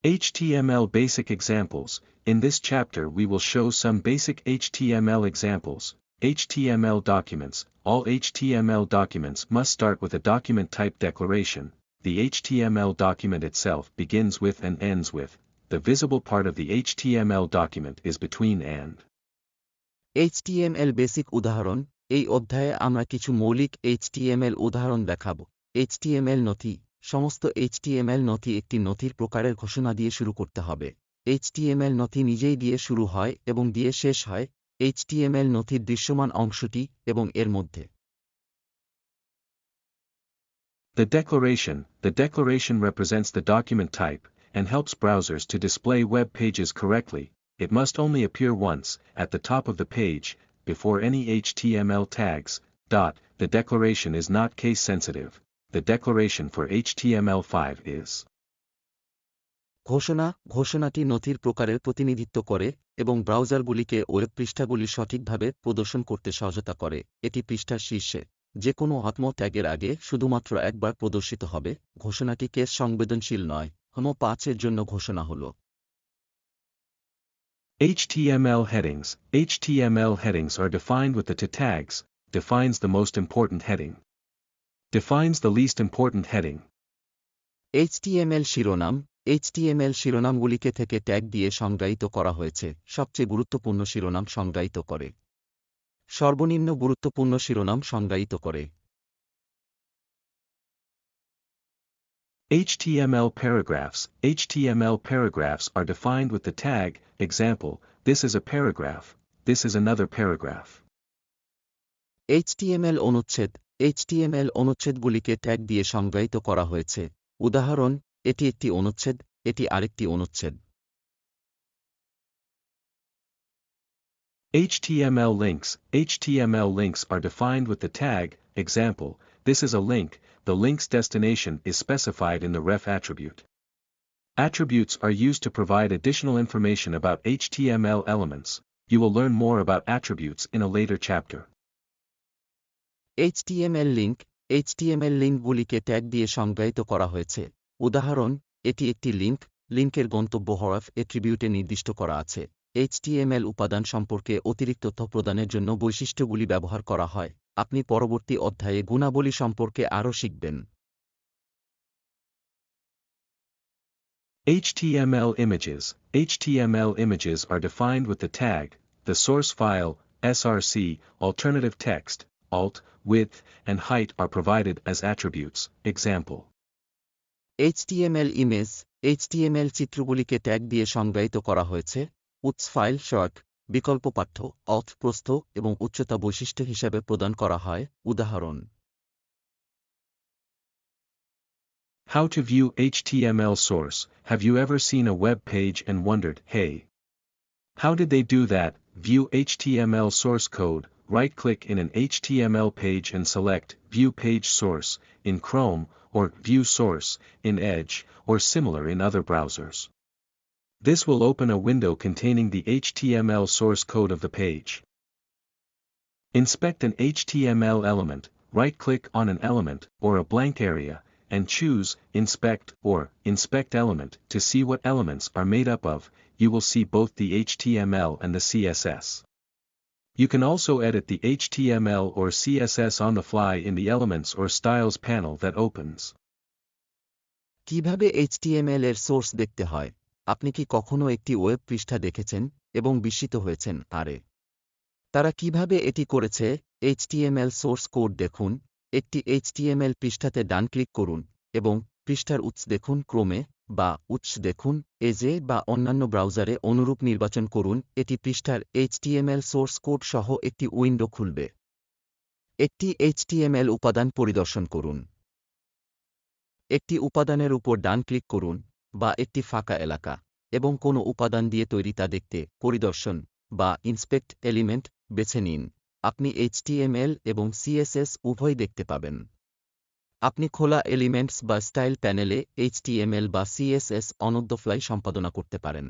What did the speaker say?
HTML basic examples. In this chapter we will show some basic HTML examples. HTML documents. All HTML documents must start with a document type declaration. The HTML document itself begins with and ends with. The visible part of the HTML document is between and. HTML basic উদাহরণ এই অধ্যায়ে আমরা কিছু মৌলিক HTML উদাহরণ দেখাবো। HTML নথি সমস্ত HTML নথি একটি নথির প্রকারের ঘোষণা দিয়ে শুরু করতে হবে। HTML নথি নিজেই দিয়ে শুরু হয় এবং দিয়ে শেষ হয়। HTML নথির দৃশ্যমান অংশটি এবং এর মধ্যে। The declaration represents the document type and helps browsers to display web pages correctly. It must only appear once, at the top of the page, before any HTML tags. The declaration is not case sensitive. The declaration for HTML5 is. ঘোষণাটি নথির প্রকারের প্রতিনিধিত্ব করে এবং ব্রাউজারগুলিকে web পৃষ্ঠাগুলি সঠিকভাবে প্রদর্শন করতে সহায়তা করে। এটি পৃষ্ঠার শীর্ষে যে কোনো আত্ম ট্যাগের আগে শুধুমাত্র একবার প্রদর্শিত হবে। ঘোষণাটি কেস সংবেদনশীল নয়। হোমো 5 এর জন্য ঘোষণা হল HTML headings. HTML headings are defined with the to tags, defines the most important heading. Defines the least important heading. HTML শিরোনাম HTML শিরোনামগুলিকে থেকে ট্যাগ দিয়ে সংজ্ঞায়িত করা হয়েছে। সবচেয়ে গুরুত্বপূর্ণ শিরোনাম সংজ্ঞায়িত করে। সর্বনিম্ন গুরুত্বপূর্ণ শিরোনাম সংজ্ঞায়িত করে। HTML paragraphs. HTML paragraphs are defined with the tag, example, this is a paragraph, this is another paragraph. HTML অনুচ্ছেদ HTML অনুচ্ছেদগুলিকে ট্যাগ দিয়ে সংজ্ঞায়িত করা হয়েছে। উদাহরণ, এটি একটি অনুচ্ছেদ, এটি আরেকটি অনুচ্ছেদ। HTML links. HTML links are defined with the tag, example, this is a link, the link's destination is specified in the ref attribute. Attributes are used to provide additional information about HTML elements. You will learn more about attributes in a later chapter. HTML লিঙ্কগুলিকে tag দিয়ে সংজ্ঞায়িত করা হয়েছে। উদাহরণ, এটি একটি লিঙ্কের গন্তব্য হরফ অ্যাট্রিবিউটে নির্দিষ্ট করা আছে। HTML উপাদান সম্পর্কে অতিরিক্ত তথ্য প্রদানের জন্য বৈশিষ্ট্যগুলি ব্যবহার করা হয়। আপনি পরবর্তী অধ্যায়ে গুণাবলী সম্পর্কে আরও শিখবেন। HTML images. HTML images are defined with the tag, the source file, src, alternative text, alt, width, and height are provided as attributes, example. HTML image HTML চিত্রগুলিকে ট্যাগ দিয়ে সংজ্ঞায়িত করা হয়েছে। উৎস ফাইল শর্ট বিকল্প পাঠ্য অথ প্রস্থ এবং উচ্চতা বৈশিষ্ট্য হিসাবে প্রদান করা হয়। উদাহরণ, How to view HTML source. Have you ever seen a web page and wondered, hey, how did they do that? View HTML source code. Right-click in an HTML page and select View Page Source in Chrome or View Source in Edge or similar in other browsers. This will open a window containing the HTML source code of the page. Inspect an HTML element. Right-click on an element or a blank area and choose Inspect or Inspect Element to see what elements are made up of. You will see both the HTML and the CSS. You can also edit the HTML or CSS on the fly in the Elements or Styles panel that opens. কিভাবে HTML এর source দেখতে হয়? আপনি কি কখনো একটি web পৃষ্ঠা দেখেছেন এবং বিস্মিত হয়েছেন, আরে তারা কিভাবে এটি করেছে? HTML সোর্স কোড দেখুন। একটি HTML পৃষ্ঠাতে ডান ক্লিক করুন এবং পৃষ্ঠার উৎস দেখুন ক্রমে বা উৎস দেখুন এজে বা অন্যান্য ব্রাউজারে অনুরূপ নির্বাচন করুন। এটি পৃষ্ঠার HTML সোর্স কোড সহ একটি উইন্ডো খুলবে। একটি HTML উপাদান পরিদর্শন করুন। একটি উপাদানের উপর ডান ক্লিক করুন বা একটি ফাঁকা এলাকা এবং কোনো উপাদান দিয়ে তৈরি তা দেখতে পরিদর্শন বা ইন্সপেক্ট এলিমেন্ট বেছে নিন। আপনি HTML এবং CSS উভয় দেখতে পাবেন। আপনি খোলা এলিমেন্টস বা স্টাইল প্যানেলে HTML বা CSS অন দ্য ফ্লাই সম্পাদনা করতে পারেন।